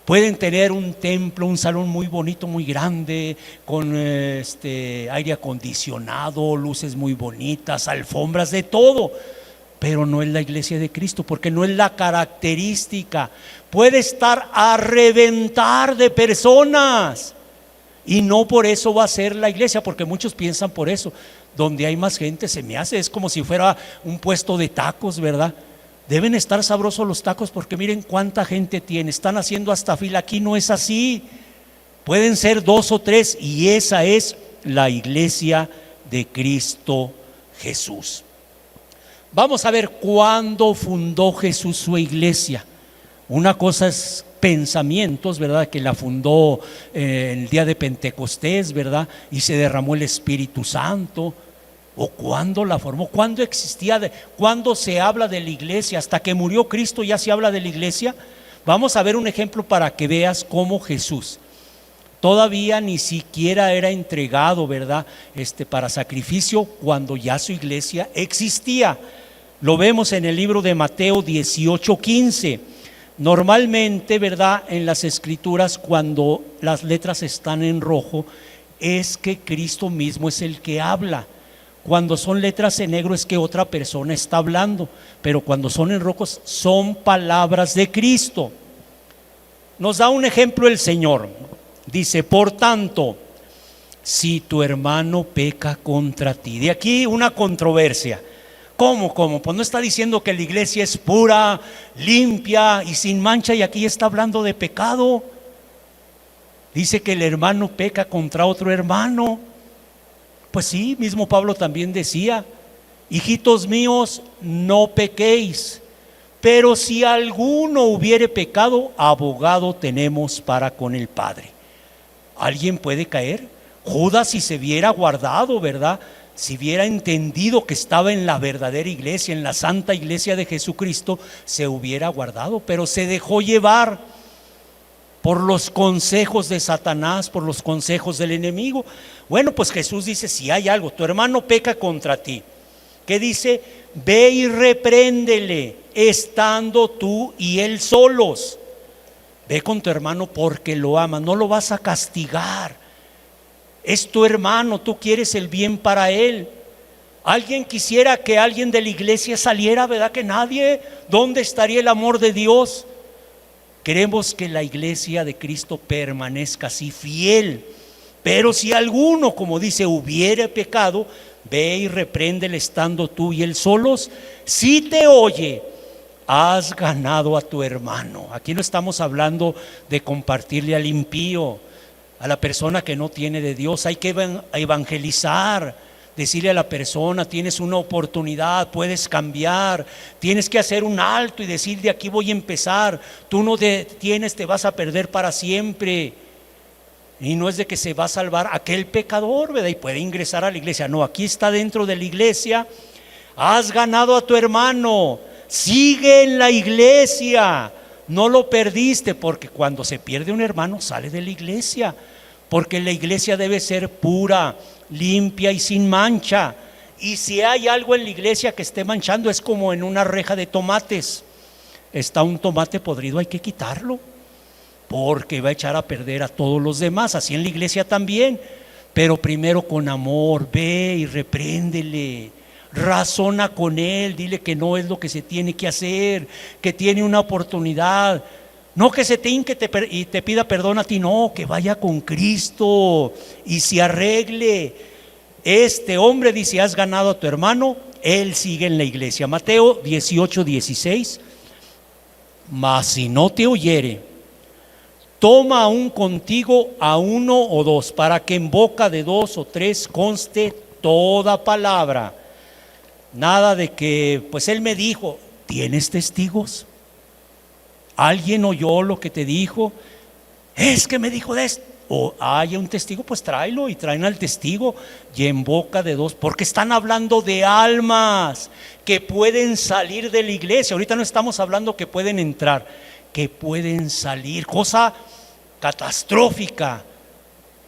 Pueden tener un templo, un salón muy bonito, muy grande, con aire acondicionado, luces muy bonitas, alfombras, de todo, pero no es la iglesia de Cristo, porque no es la característica. Puede estar a reventar de personas y no por eso va a ser la iglesia, porque muchos piensan por eso. Donde hay más gente, se me hace, es como si fuera un puesto de tacos, ¿verdad? Deben estar sabrosos los tacos, porque miren cuánta gente tiene, están haciendo hasta fila. Aquí no es así, pueden ser 2 o 3, y esa es la iglesia de Cristo Jesús. Vamos a ver cuándo fundó Jesús su iglesia. Una cosa es pensamientos, ¿verdad?, que la fundó el día de Pentecostés, ¿verdad?, y se derramó el Espíritu Santo. ¿O cuándo la formó? ¿Cuándo existía? ¿Cuándo se habla de la iglesia? ¿Hasta que murió Cristo ya se habla de la iglesia? Vamos a ver un ejemplo para que veas cómo Jesús Todavía ni siquiera era entregado, ¿verdad? Para sacrificio, cuando ya su iglesia existía. Lo vemos en el libro de Mateo 18:15. Normalmente, ¿verdad? En las escrituras, cuando las letras están en rojo, es que Cristo mismo es el que habla. Cuando son letras en negro es que otra persona está hablando, pero cuando son en rojos son palabras de Cristo. Nos da un ejemplo el Señor. Dice: por tanto, si tu hermano peca contra ti. De aquí una controversia. ¿Cómo? Pues no está diciendo que la iglesia es pura, limpia y sin mancha, y aquí está hablando de pecado. Dice que el hermano peca contra otro hermano. Pues sí, mismo Pablo también decía: hijitos míos, no pequéis, pero si alguno hubiere pecado, abogado tenemos para con el Padre. ¿Alguien puede caer? Judas, si se viera guardado, ¿verdad? Si hubiera entendido que estaba en la verdadera iglesia, en la santa iglesia de Jesucristo, se hubiera guardado, pero se dejó llevar por los consejos de Satanás, por los consejos del enemigo. Bueno, pues Jesús dice: si hay algo, tu hermano peca contra ti, ¿qué dice? Ve y repréndele, estando tú y él solos. Ve con tu hermano porque lo amas, no lo vas a castigar. Es tu hermano, tú quieres el bien para él. ¿Alguien quisiera que alguien de la iglesia saliera? ¿Verdad que nadie? ¿Dónde estaría el amor de Dios? Queremos que la iglesia de Cristo permanezca así, fiel. Pero si alguno, como dice, hubiere pecado, ve y repréndele estando tú y él solos. Si te oye, has ganado a tu hermano. Aquí no estamos hablando de compartirle al impío, a la persona que no tiene de Dios. Hay que evangelizar, decirle a la persona: tienes una oportunidad, puedes cambiar, tienes que hacer un alto y decir: de aquí voy a empezar, tú no tienes, te vas a perder para siempre. Y no es de que se va a salvar aquel pecador, ¿verdad? Y puede ingresar a la iglesia. No, aquí está dentro de la iglesia. Has ganado a tu hermano, sigue en la iglesia, no lo perdiste, porque cuando se pierde un hermano sale de la iglesia, porque la iglesia debe ser pura, limpia y sin mancha. Y si hay algo en la iglesia que esté manchando, es como en una reja de tomates. Está un tomate podrido, hay que quitarlo, porque va a echar a perder a todos los demás. Así en la iglesia también. Pero primero con amor, ve y repréndele, razona con él, dile que no es lo que se tiene que hacer, que tiene una oportunidad. No que se te hinque y te pida perdón a ti, no, que vaya con Cristo y se arregle. Este hombre dice: has ganado a tu hermano, él sigue en la iglesia. Mateo 18:16. Mas si no te oyere, toma aún contigo a uno o dos, para que en boca de dos o tres conste toda palabra. Nada de que, pues él me dijo. ¿Tienes testigos? ¿Alguien oyó lo que te dijo? Es que me dijo de esto. O hay un testigo, pues tráelo, y traen al testigo. Y en boca de dos, porque están hablando de almas que pueden salir de la iglesia. Ahorita no estamos hablando que pueden entrar, que pueden salir. Cosa catastrófica,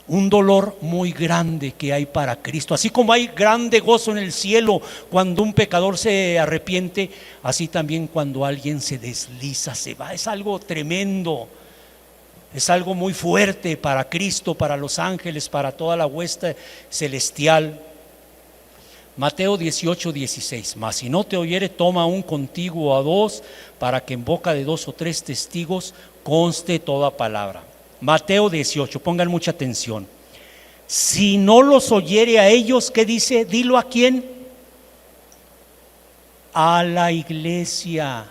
un dolor muy grande que hay para Cristo. Así como hay grande gozo en el cielo cuando un pecador se arrepiente, así también cuando alguien se desliza, se va. Es algo tremendo, es algo muy fuerte para Cristo, para los ángeles, para toda la hueste celestial. Mateo 18:16. Mas si no te oyere, toma aún contigo a dos, para que en boca de dos o tres testigos conste toda palabra. Mateo 18, pongan mucha atención. Si no los oyere a ellos, ¿qué dice? Dilo a quién. A la iglesia.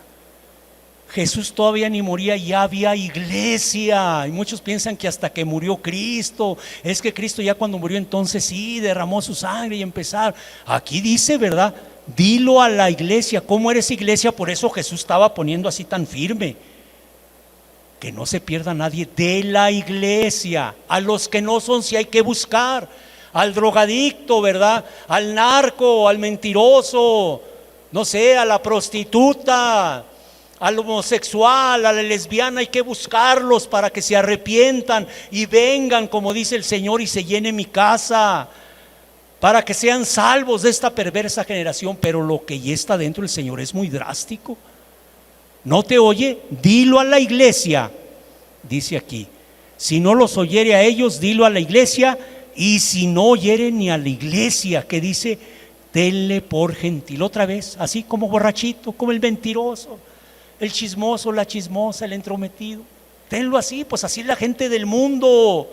Jesús todavía ni moría, ya había iglesia. Y muchos piensan que hasta que murió Cristo, es que Cristo ya cuando murió entonces sí derramó su sangre y empezar. Aquí dice, ¿verdad? Dilo a la iglesia. ¿Cómo eres iglesia? Por eso Jesús estaba poniendo así tan firme, que no se pierda nadie de la iglesia. A los que no son, si hay que buscar. Al drogadicto, ¿verdad? Al narco, al mentiroso, no sé, a la prostituta, al homosexual, a la lesbiana, hay que buscarlos para que se arrepientan y vengan, como dice el Señor, y se llene mi casa, para que sean salvos de esta perversa generación. Pero lo que ya está dentro del Señor es muy drástico. ¿No te oye? Dilo a la iglesia, dice aquí. Si no los oyere a ellos, dilo a la iglesia. Y si no oyere ni a la iglesia, que dice, tenle por gentil. Otra vez, así como borrachito, como el mentiroso, el chismoso, la chismosa, el entrometido. Tenlo así, pues así es la gente del mundo.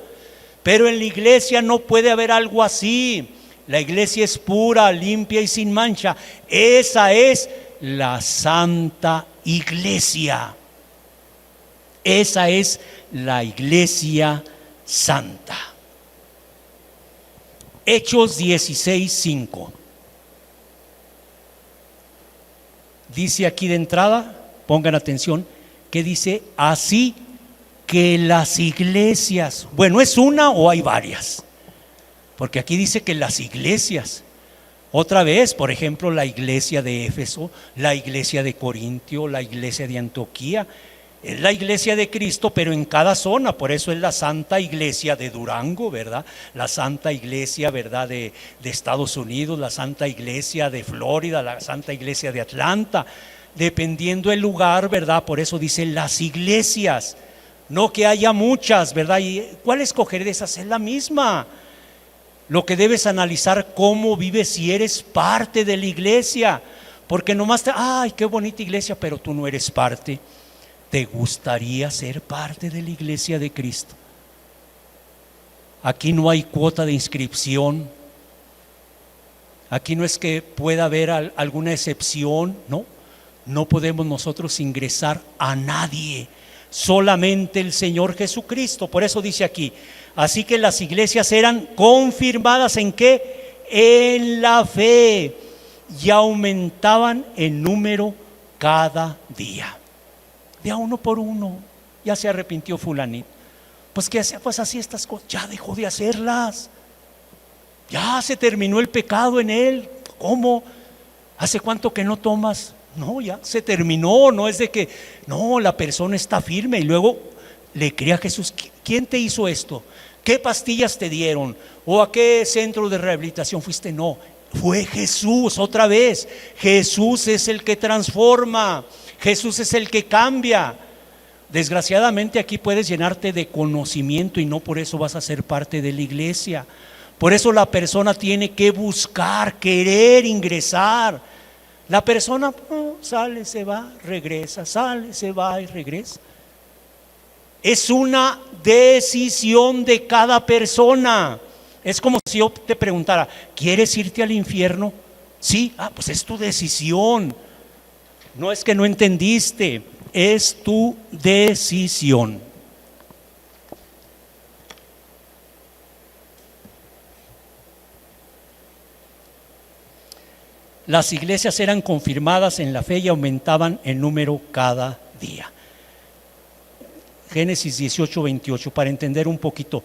Pero en la iglesia no puede haber algo así. La iglesia es pura, limpia y sin mancha. Esa es la santa iglesia. Esa es la iglesia santa. Hechos 16:5. Dice aquí de entrada, pongan atención, que dice así que las iglesias, bueno, ¿es una o hay varias? Porque aquí dice que las iglesias, otra vez, por ejemplo, la iglesia de Éfeso, la iglesia de Corintio, la iglesia de Antioquía, es la iglesia de Cristo, pero en cada zona. Por eso es la Santa Iglesia de Durango, ¿verdad? La Santa Iglesia, ¿verdad? De Estados Unidos, la Santa Iglesia de Florida, la Santa Iglesia de Atlanta, dependiendo el lugar, ¿verdad? Por eso dice las iglesias, no que haya muchas, ¿verdad? ¿Y cuál escoger de esas? Es la misma. Lo que debes analizar, cómo vives, si eres parte de la iglesia, porque nomás ay, qué bonita iglesia, pero tú no eres parte. ¿Te gustaría ser parte de la iglesia de Cristo? Aquí no hay cuota de inscripción. Aquí no es que pueda haber alguna excepción, no. No podemos nosotros ingresar a nadie, solamente el Señor Jesucristo. Por eso dice aquí, así que las iglesias eran confirmadas ¿en qué? En la fe, y aumentaban en número cada día. De a uno por uno. Ya se arrepintió fulanito, pues que hacía, pues así estas cosas, ya dejó de hacerlas, ya se terminó el pecado en él. ¿Cómo? ¿Hace cuánto que no tomas? No, ya se terminó. No es de que no, la persona está firme y luego le cree a Jesús. ¿Quién te hizo esto? ¿Qué pastillas te dieron? ¿O a qué centro de rehabilitación fuiste? No, fue Jesús. Otra vez, Jesús es el que transforma, Jesús es el que cambia. Desgraciadamente aquí puedes llenarte de conocimiento y no por eso vas a ser parte de la iglesia. Por eso la persona tiene que buscar, querer ingresar. La persona sale, se va, regresa, sale, se va y regresa. Es una decisión de cada persona. Es como si yo te preguntara, ¿quieres irte al infierno? Sí, pues es tu decisión. No es que no entendiste, es tu decisión. Las iglesias eran confirmadas en la fe y aumentaban en número cada día. Génesis 18:28, para entender un poquito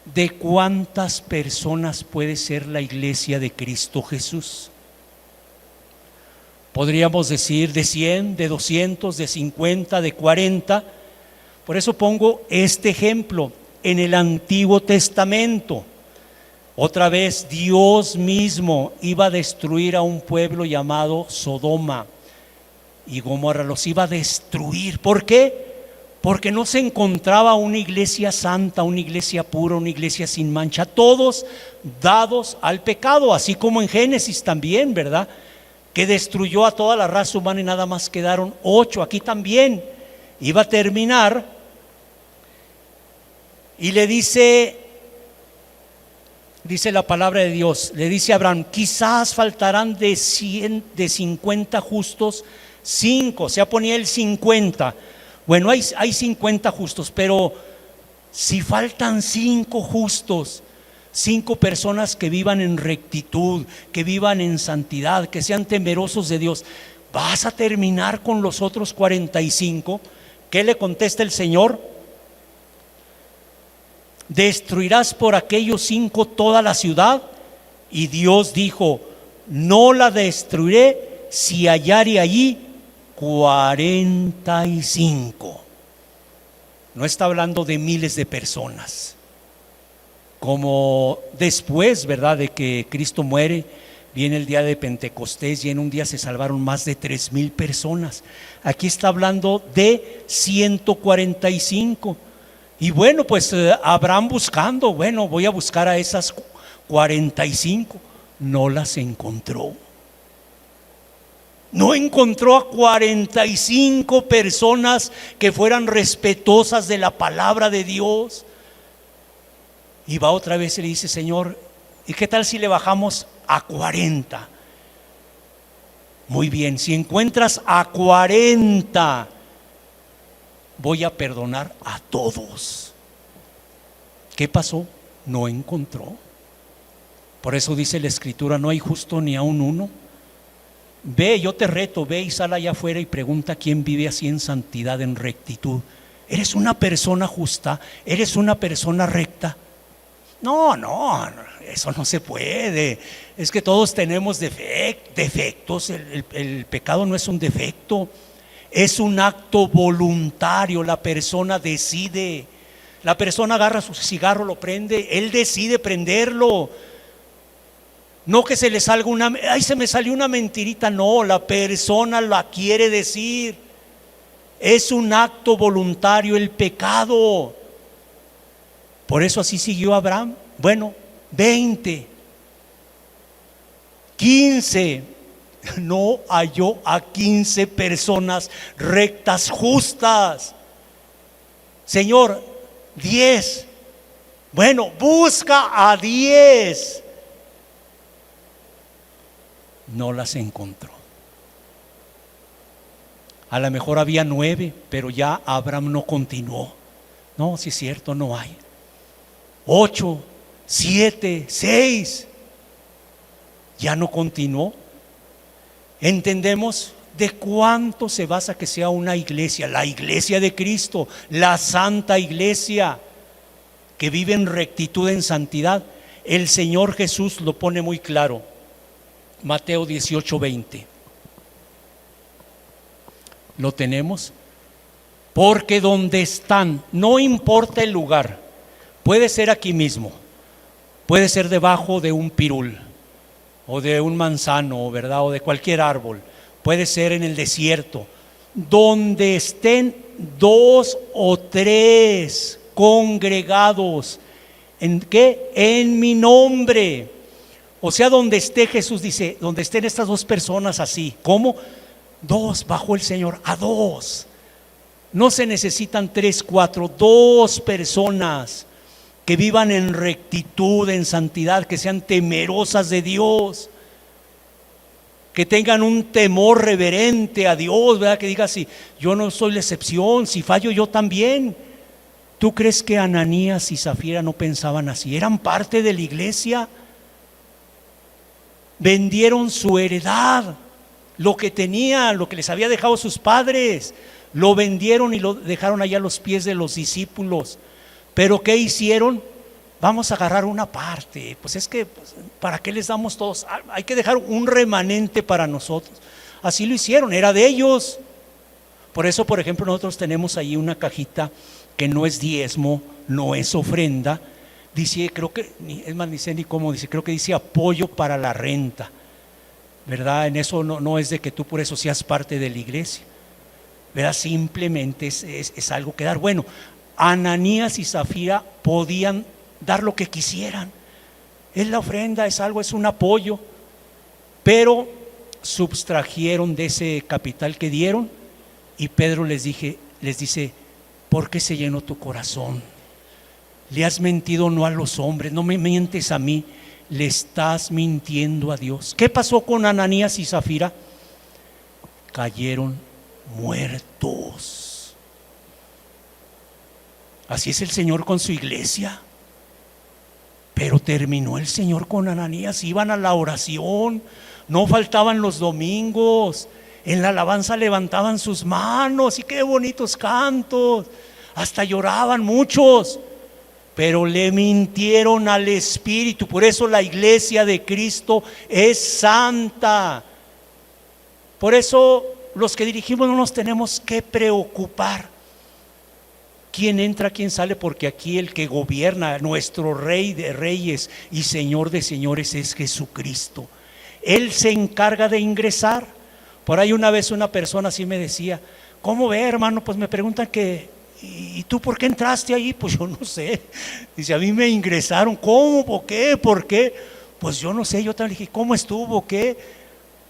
de cuántas personas puede ser la iglesia de Cristo Jesús. Podríamos decir de 100, de 200, de 50, de 40. Por eso pongo este ejemplo. En el Antiguo Testamento, otra vez Dios mismo iba a destruir a un pueblo llamado Sodoma y Gomorra. Los iba a destruir. ¿Por qué? Porque no se encontraba una iglesia santa, una iglesia pura, una iglesia sin mancha. Todos dados al pecado, así como en Génesis también, ¿verdad? Que destruyó a toda la raza humana y nada más quedaron 8. Aquí también iba a terminar y le dice la palabra de Dios, le dice a Abraham, quizás faltarán de 50 justos 5, o sea, ponía el 50. Bueno, hay 50 justos, pero si faltan 5 justos, 5 personas que vivan en rectitud, que vivan en santidad, que sean temerosos de Dios, ¿vas a terminar con los otros 45? ¿Qué le contesta el Señor? ¿Destruirás por aquellos 5 toda la ciudad? Y Dios dijo, no la destruiré si hallare allí 45. No está hablando de miles de personas. Como después, ¿verdad?, de que Cristo muere, viene el día de Pentecostés y en un día se salvaron más de 3,000 personas. Aquí está hablando de 145. Y bueno, pues Abraham buscando, bueno, voy a buscar a esas 45. No las encontró. No encontró a 45 personas que fueran respetuosas de la palabra de Dios. Y va otra vez y le dice: Señor, ¿y qué tal si le bajamos a 40? Muy bien, si encuentras a 40, voy a perdonar a todos. ¿Qué pasó? No encontró. Por eso dice la Escritura: no hay justo ni aun uno. Ve, yo te reto, ve y sal allá afuera y pregunta quién vive así en santidad, en rectitud. ¿Eres una persona justa? ¿Eres una persona recta? No, eso no se puede. Es que todos tenemos defectos. El pecado no es un defecto, es un acto voluntario. La persona decide. La persona agarra su cigarro, lo prende, él decide prenderlo. No que se le salga ay, se me salió una mentirita. No, la persona la quiere decir. Es un acto voluntario el pecado. Por eso así siguió Abraham. Bueno, 20, 15. No halló a 15 personas rectas, justas. Señor, 10. Bueno, busca a 10. No las encontró. A lo mejor había 9, pero ya Abraham no continuó. No, si es cierto, no hay. 8, 7, 6. Ya no continuó. Entendemos de cuánto se basa que sea una iglesia, la iglesia de Cristo, la santa iglesia que vive en rectitud, en santidad. El Señor Jesús lo pone muy claro. Mateo 18:20. ¿Lo tenemos? Porque donde están, no importa el lugar, puede ser aquí mismo, puede ser debajo de un pirul o de un manzano, ¿verdad?, o de cualquier árbol, puede ser en el desierto. Donde estén 2 o 3 congregados, ¿en qué? En mi nombre. O sea, donde esté, Jesús dice, donde estén estas 2 personas así. ¿Cómo? 2 bajo el Señor, a 2. No se necesitan 3, 4, 2 personas que vivan en rectitud, en santidad, que sean temerosas de Dios, que tengan un temor reverente a Dios, ¿verdad? Que diga: si yo no soy la excepción, si fallo yo también. ¿Tú crees que Ananías y Zafira no pensaban así? Eran parte de la iglesia. Vendieron su heredad, lo que tenían, lo que les había dejado sus padres, lo vendieron y lo dejaron allá a los pies de los discípulos. Pero ¿qué hicieron? Vamos a agarrar una parte. Pues es que, ¿para qué les damos todos? Hay que dejar un remanente para nosotros. Así lo hicieron, era de ellos. Por eso, por ejemplo, nosotros tenemos ahí una cajita que no es diezmo, no es ofrenda. Dice, creo que, es más, ni sé ni cómo dice, creo que dice apoyo para la renta, ¿verdad? En eso no es de que tú por eso seas parte de la iglesia, ¿verdad? Simplemente es algo que dar. Bueno, Ananías y Zafira podían dar lo que quisieran. Es la ofrenda, es algo, es un apoyo, pero subtrajeron de ese capital que dieron. Y Pedro les dice: ¿por qué se llenó tu corazón? Le has mentido no a los hombres, no me mientes a mí, le estás mintiendo a Dios. ¿Qué pasó con Ananías y Zafira? Cayeron muertos. Así es el Señor con su iglesia. Pero terminó el Señor con Ananías. Iban a la oración, no faltaban los domingos, en la alabanza levantaban sus manos y qué bonitos cantos, hasta lloraban muchos. Pero le mintieron al Espíritu. Por eso la iglesia de Cristo es santa. Por eso los que dirigimos no nos tenemos que preocupar quién entra, quién sale, porque aquí el que gobierna, nuestro Rey de Reyes y Señor de Señores, es Jesucristo. Él se encarga de ingresar. Por ahí una vez una persona así me decía: ¿cómo ve, hermano? Pues me preguntan que, ¿y tú por qué entraste ahí? Pues yo no sé. Dice: a mí me ingresaron. ¿Cómo? ¿Por qué? ¿Por qué? Pues yo no sé. Yo también dije: ¿cómo estuvo? ¿Qué?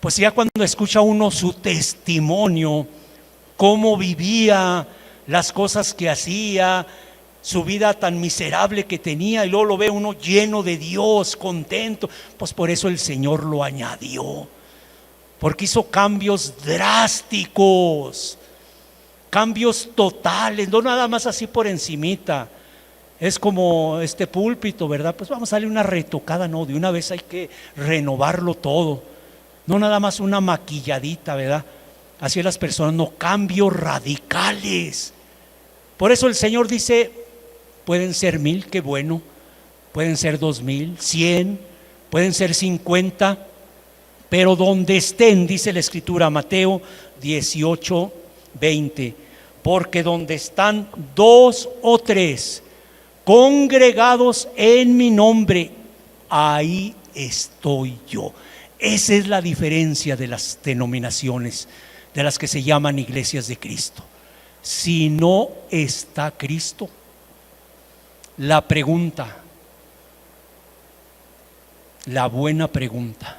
Pues ya cuando escucha uno su testimonio, cómo vivía, las cosas que hacía, su vida tan miserable que tenía, y luego lo ve uno lleno de Dios, contento, pues por eso el Señor lo añadió, porque hizo cambios drásticos, cambios totales, no nada más así por encimita. Es como este púlpito, ¿verdad? Pues vamos a darle una retocada. No, de una vez hay que renovarlo todo, no nada más una maquilladita, ¿verdad? Así las personas, no, cambios radicales. Por eso el Señor dice: pueden ser 1000, qué bueno, pueden ser 2000, 100, pueden ser 50, pero donde estén, dice la Escritura, Mateo 18, 20, porque donde están 2 o 3 congregados en mi nombre, ahí estoy yo. Esa es la diferencia de las denominaciones, de las que se llaman iglesias de Cristo. Si no está Cristo, la pregunta, la buena pregunta: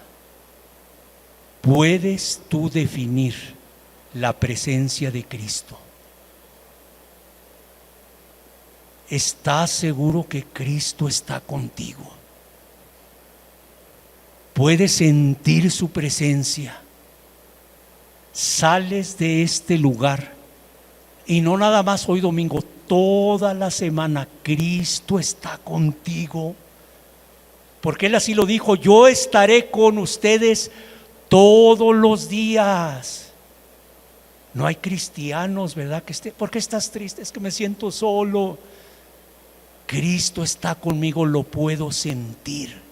¿puedes tú definir la presencia de Cristo? ¿Estás seguro que Cristo está contigo? ¿Puedes sentir su presencia? Sales de este lugar, y no nada más hoy domingo, toda la semana, Cristo está contigo, porque Él así lo dijo: yo estaré con ustedes todos los días. No hay cristianos, ¿verdad? ¿Por qué estás triste? Es que me siento solo. Cristo está conmigo, lo puedo sentir.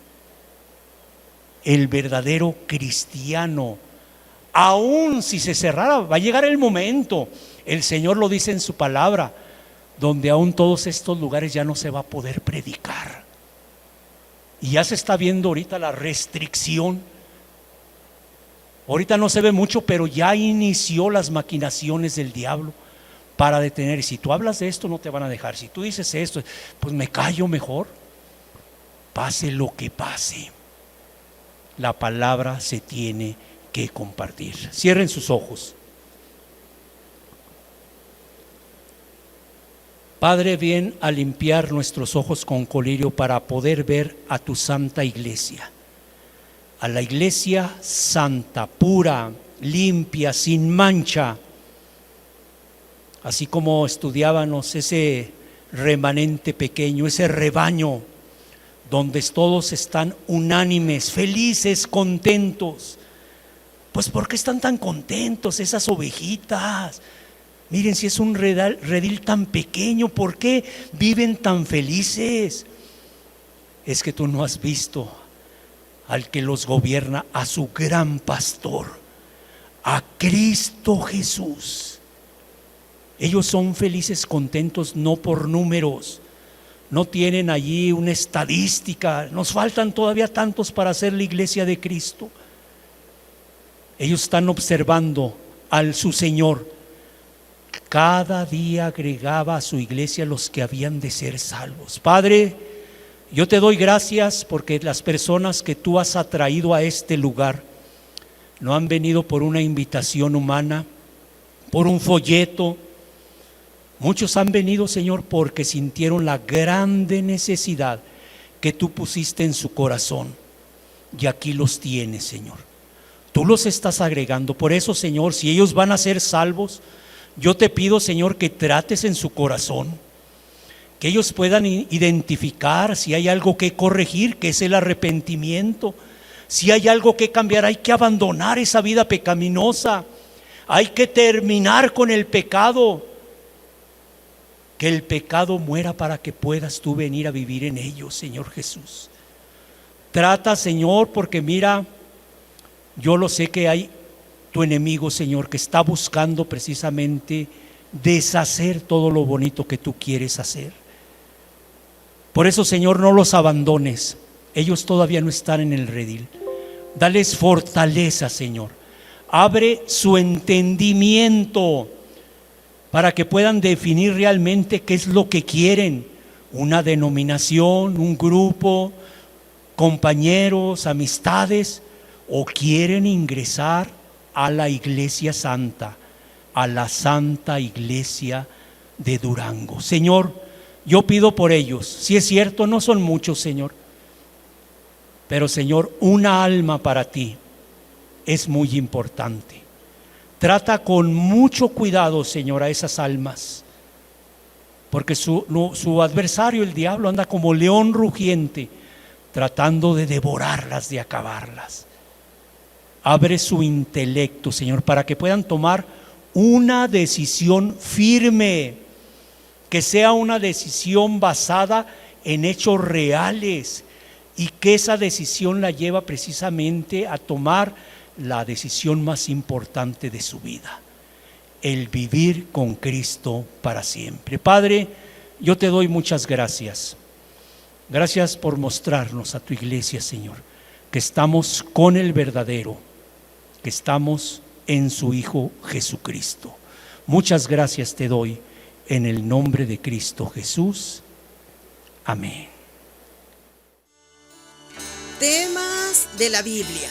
El verdadero cristiano, aun si se cerrara, va a llegar el momento, el Señor lo dice en su palabra, donde aún todos estos lugares ya no se va a poder predicar. Y ya se está viendo ahorita la restricción. Ahorita no se ve mucho, pero ya inició las maquinaciones del diablo para detener. Y si tú hablas de esto, no te van a dejar. Si tú dices esto, pues me callo mejor. Pase lo que pase, la palabra se tiene que compartir. Cierren sus ojos. Padre, ven a limpiar nuestros ojos con colirio para poder ver a tu santa iglesia, a la iglesia santa, pura, limpia, sin mancha. Así como estudiábamos ese remanente pequeño, ese rebaño donde todos están unánimes, felices, contentos. Pues ¿por qué están tan contentos esas ovejitas? Miren, si es un redil tan pequeño, ¿por qué viven tan felices? Es que tú no has visto al que los gobierna, a su gran pastor, a Cristo Jesús. Ellos son felices, contentos, no por números. No tienen allí una estadística. Nos faltan todavía tantos para hacer la iglesia de Cristo. Ellos están observando al su Señor. Cada día agregaba a su iglesia los que habían de ser salvos. Padre, yo te doy gracias porque las personas que tú has atraído a este lugar no han venido por una invitación humana, por un folleto. Muchos han venido, Señor, porque sintieron la grande necesidad que tú pusiste en su corazón. Y aquí los tienes, Señor. Tú los estás agregando. Por eso, Señor, si ellos van a ser salvos, yo te pido, Señor, que trates en su corazón, que ellos puedan identificar si hay algo que corregir, que es el arrepentimiento. Si hay algo que cambiar, hay que abandonar esa vida pecaminosa. Hay que terminar con el pecado. Que el pecado muera para que puedas tú venir a vivir en ellos, Señor Jesús. Trata, Señor, porque mira, yo lo sé que hay tu enemigo, Señor, que está buscando precisamente deshacer todo lo bonito que tú quieres hacer. Por eso, Señor, no los abandones. Ellos todavía no están en el redil. Dales fortaleza, Señor. Abre su entendimiento para que puedan definir realmente qué es lo que quieren. Una denominación, un grupo, compañeros, amistades, o quieren ingresar a la Iglesia Santa, a la Santa Iglesia de Durango. Señor, yo pido por ellos. Si es cierto, no son muchos, Señor, pero Señor, una alma para ti es muy importante. Trata con mucho cuidado, Señor, a esas almas, porque su adversario, el diablo, anda como león rugiente, tratando de devorarlas, de acabarlas. Abre su intelecto, Señor, para que puedan tomar una decisión firme, que sea una decisión basada en hechos reales, y que esa decisión la lleva precisamente a tomar la decisión más importante de su vida, el vivir con Cristo para siempre. Padre, yo te doy muchas gracias. Gracias por mostrarnos a tu iglesia, Señor, que estamos con el verdadero, que estamos en su Hijo Jesucristo. Muchas gracias te doy en el nombre de Cristo Jesús. Amén. Temas de la Biblia.